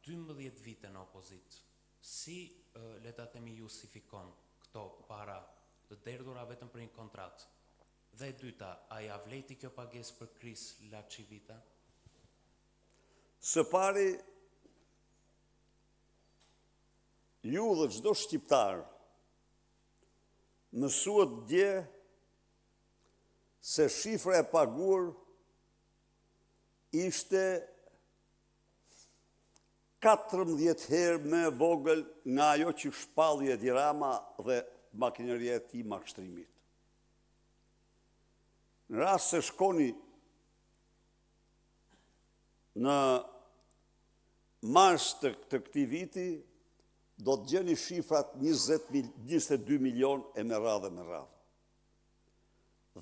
12 vite në opozit, si le ta themi justifikon këto para të derdhura vetëm për një kontratë? Dhe e dyta, a ja vleti kjo pagesë për Kris Laçivita? Së pari, ju dhe çdo shqiptar mësuat dje se shifra e paguar ishte 14 herë më e vogël nga ajo që shpalli Edi Rama dhe makineria e tij mashtrimit. Në rast se shkoni në mars të këtij viti, do të gjeni shifrat 22 milion e me radhë.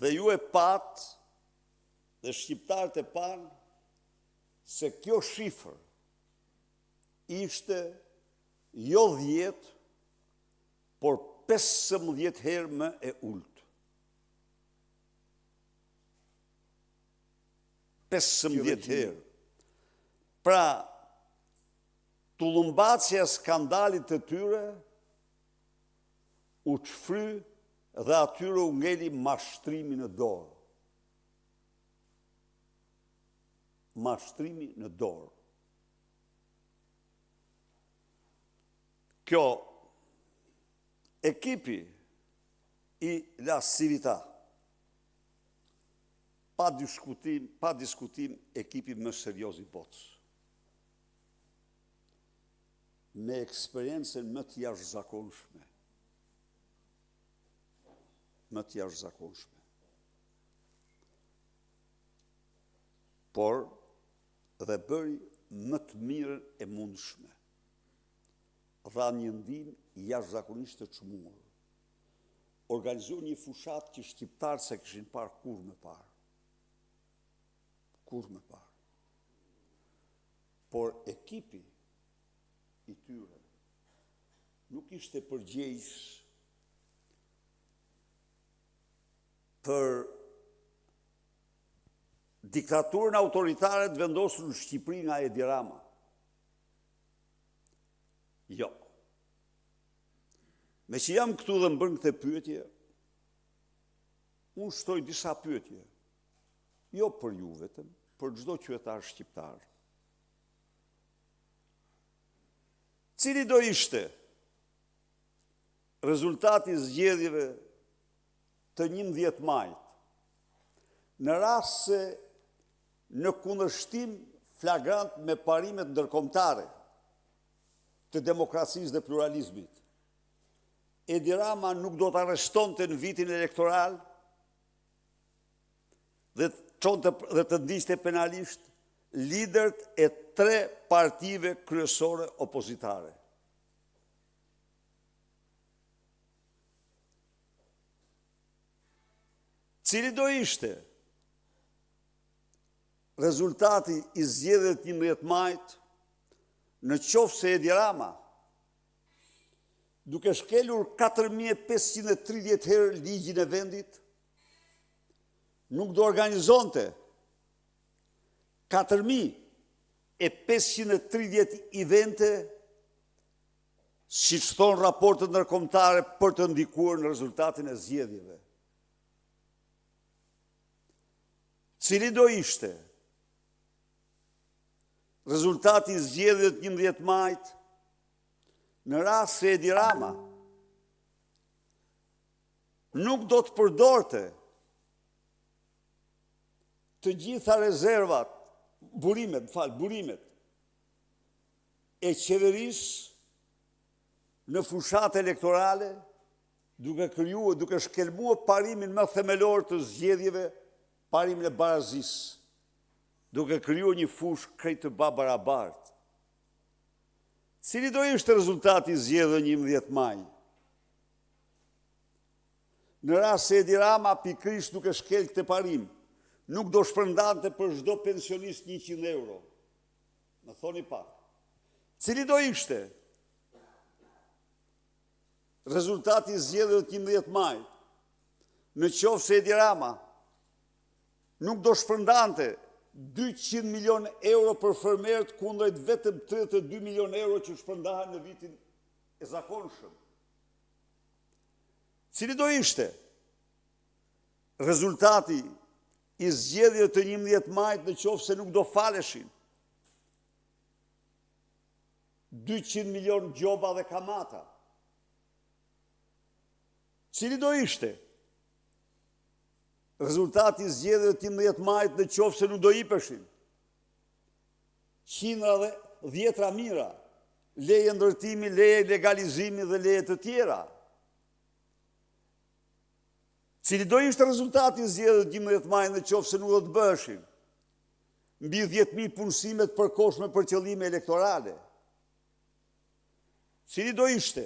Dhe ju e pat, dhe shqiptarët e panë, se kjo shifër ishte jo 10, por 15 herë më e ulët. 15 herë. Pra, tullumbacja skandalit të tyre u çfry dhe atyre u ngeli mashtrimi në dorë. Mashtrimi në dorë. Kjo ekipi i Laçivita, pa diskutim ekipi më serioz i botës. Me eksperiencën më të jashtëzakonshme. Por dhe bëri më të mirën e mundshme. Dha një ndihmë jashtëzakonisht të çmuar. Organizoi një fushat që shqiptarët se kishin parë kur më parë. Por ekipi i tyre nuk ishte përgjegjës për diktaturën autoritare të vendosur në Shqipëri nga Edi Rama. Jo. Me që jam këtu dhe më bërë këtë pyetje, unë shtoj disa pyetje, jo për ju vetëm, për çdo qytetar shqiptar. Cili do ishte rezultati i zgjedhjeve të 11 majit, në rast se në kundërshtim flagrant me parimet ndërkombëtare të demokracisë dhe pluralizmit, Edi Rama nuk do të arrestonte në vitin elektoral dhe të ndiqte penalisht liderët e 3 partive kryesore opozitare. Cili do ishte rezultati i zgjedhjeve të 11 majit në qoftë se Edi Rama, duke shkelur 4530 herë ligjin e vendit, nuk do organizonte 4530 evente, siç thon raportet ndërkombëtare, për të ndikuar në rezultatin e zgjedhjeve. Cili do ishte rezultati i zgjedhjeve të 11 majit në rast se Edi Rama nuk do të përdorte të gjitha rezervat, burimet e qeverisë në fushat elektorale, duke shkelmuar parimin më themelor të zgjedhjeve, parimin e barazisë, duke krijuar një fushë krejt të barabartë. Cili do ishte rezultati i zgjedhjeve 11 maj? Në rast se Edi Rama pikërisht duke shkel këtë parim, nuk do shpërndante për çdo pensionist 100 euro. Më thoni pak. Cili do ishte rezultati i zgjedhjeve të 11 majit? Në qoftë se Edi Rama nuk do shpërndante 200 milion euro për fermerët kundrejt vetëm 32 milion euro që shpërndahen në vitin e zakonshëm. Cili do ishte rezultati i zgjedhjeve të 11 majit në qoftë se nuk do faleshin 200 milion gjoba dhe kamata? Cili do ishte rezultati i zgjedhjeve të 11 majit në qoftë se nuk do hipeshin qindra dhe dhjetra mira, leje ndërtimi, leje legalizimi dhe leje të tjera? Cili do ishte rezultati i zgjedhjeve të 11 majit në qoftë se nuk do të bëheshin mbi 10.000 punësime të përkohshme për qëllime elektorale? Cili do ishte?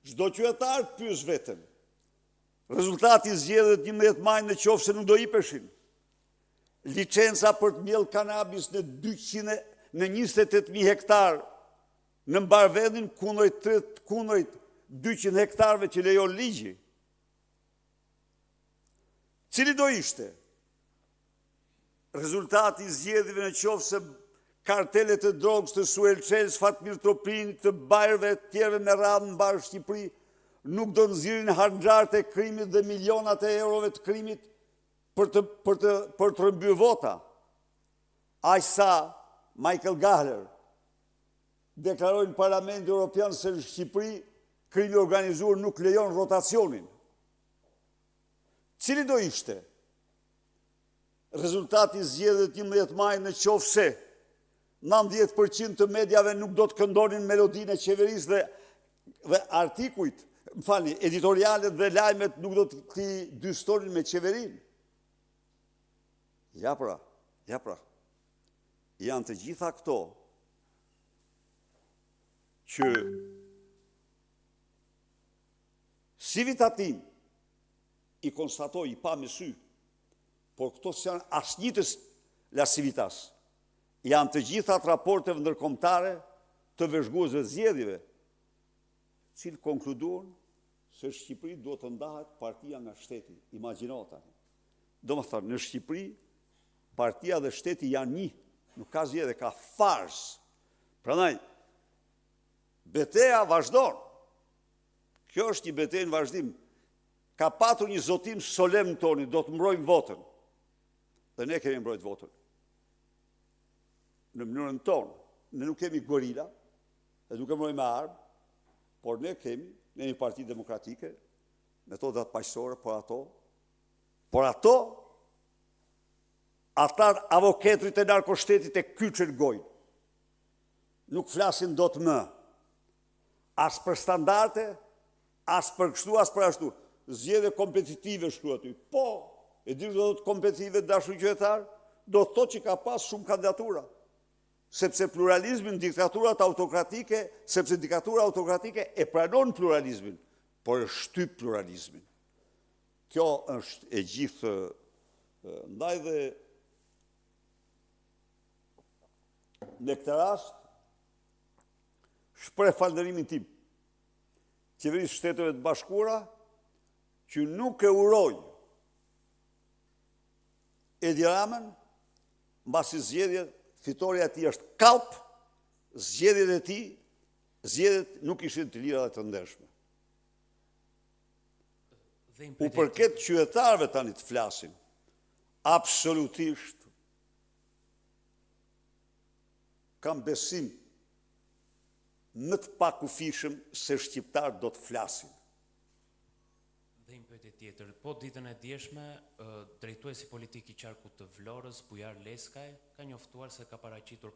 Çdo qytetar të pyes veten. Rezultati i zgjedhjeve të 11 majit në qoftë se nuk do hipeshin licenca për të mbjellë kanabis në 28.000 hektar në mbarvendin kundrejt 200 hektarëve që lejon ligji? Cili do ishte rezultati i zgjedhjeve në qoftë se kartelet e drogës të Suelçels, Fatmir Toprin, të bajrëve të tjerëve me radhë në mbarë Shqipëri nuk do nxirrin harxharët e krimit dhe milionat e eurove të krimit për të rëmbyer vota? Aq sa Michael Gahler deklaroi në Parlamentin Evropian se në Shqipëri krimi organizuar nuk lejon rotacionin. Cili do ishte rezultati i zgjedhjeve të 11 majit në qoftë se 90% të mediave nuk do të këndonin melodinë e qeverisë dhe artikujt, editorialet dhe lajmet nuk do të dystonin me qeverinë? Ja pra. Janë të gjitha këto që si vitatim i konstatoj, i pa me sy, por këto janë asnjëtës lasivitas. Janë të gjithat raporteve ndërkombëtare të vëzhguesve të zgjedhjeve, cilë konkluduan se Shqipëri duhet të ndahet partia nga shteti. Imagjino tani. Domethënë, në Shqipëri partia dhe shteti janë një, nuk ka zgjedhje, ka fars. Prandaj betejë vazhdon. Kjo është një betejë në vazhdim. Ka patur një zotim solemn toni, do të mbrojmë votën. Dhe ne kemi mbrojt votën. Në mënyrën tonë, ne nuk kemi gorila, dhe nuk e mbrojmë me armë, por ne kemi, ne një parti demokratike, metodat paqësore, por ato, ata avokatrit e narkoshtetit e kyçën gojnë. Nuk flasin dot më, as për standarde, as për kështu, as për ashtu. Zgjedhje kompetitive shkruan aty. Po, e di do të kompetitive dashur qytetar, do të thotë që ka pas shumë kandidatura. Sepse pluralizmin, diktaturat autokratike, sepse diktatura autokratike e pranon pluralizmin, por e shtyp pluralizmin. Kjo është e gjithë, ndaj dhe në këtë rast, shpreh falënderimin tim qeverisë Shteteve të Bashkuara që nuk e uroj Edi Ramën, mbasi zgjedhjet fitoria e tij është kalp, zgjedhjet e tij, zgjedhjet nuk ishin të lira dhe të ndershme. U përket qytetarëve tani të flasin, absolutisht kam besim më të pakufishëm se shqiptarët do të flasin. Dhe një pyetje tjetër, po ditën e djeshme, drejtuesi politik i qarkut të Vlorës, Bujar Leskaj, ka njoftuar se ka paraqitur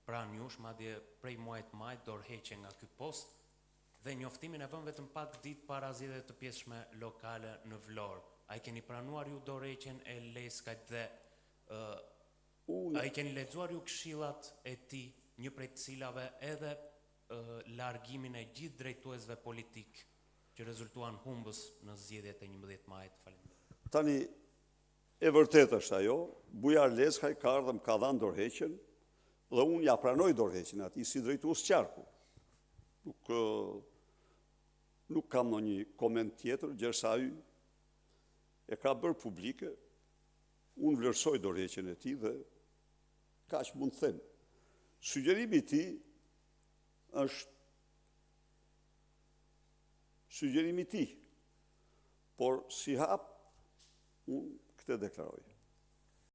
pranë jush, madje prej muajit maj, dorëheqje nga ky post, dhe njoftimin e vën vetëm pak ditë para zgjedhjeve të pjesshme lokale në Vlorë. A i keni pranuar ju dorëheqjen e Leskajt dhe a i keni lexuar ju këshillat e tij, një prej të cilave edhe largimin e gjithë drejtuesve politik që rezultuan humbës në zgjedhjet e 11 majit. Faleminderit. Tani, e vërtet është ajo, Bujar Leskaj ka ardhur më ka dhënë dorëheqjen dhe unë ja pranoj dorëheqjen atij si drejtues qarku. Nuk kam ndonjë koment tjetër, gjërsa ai e ka bërë publike Unë vlerësoj dorëheqjen e tij dhe kaq mund të them. Sugjerimi i tij është sugjerimi i tij, por si hap unë këtë deklaroj.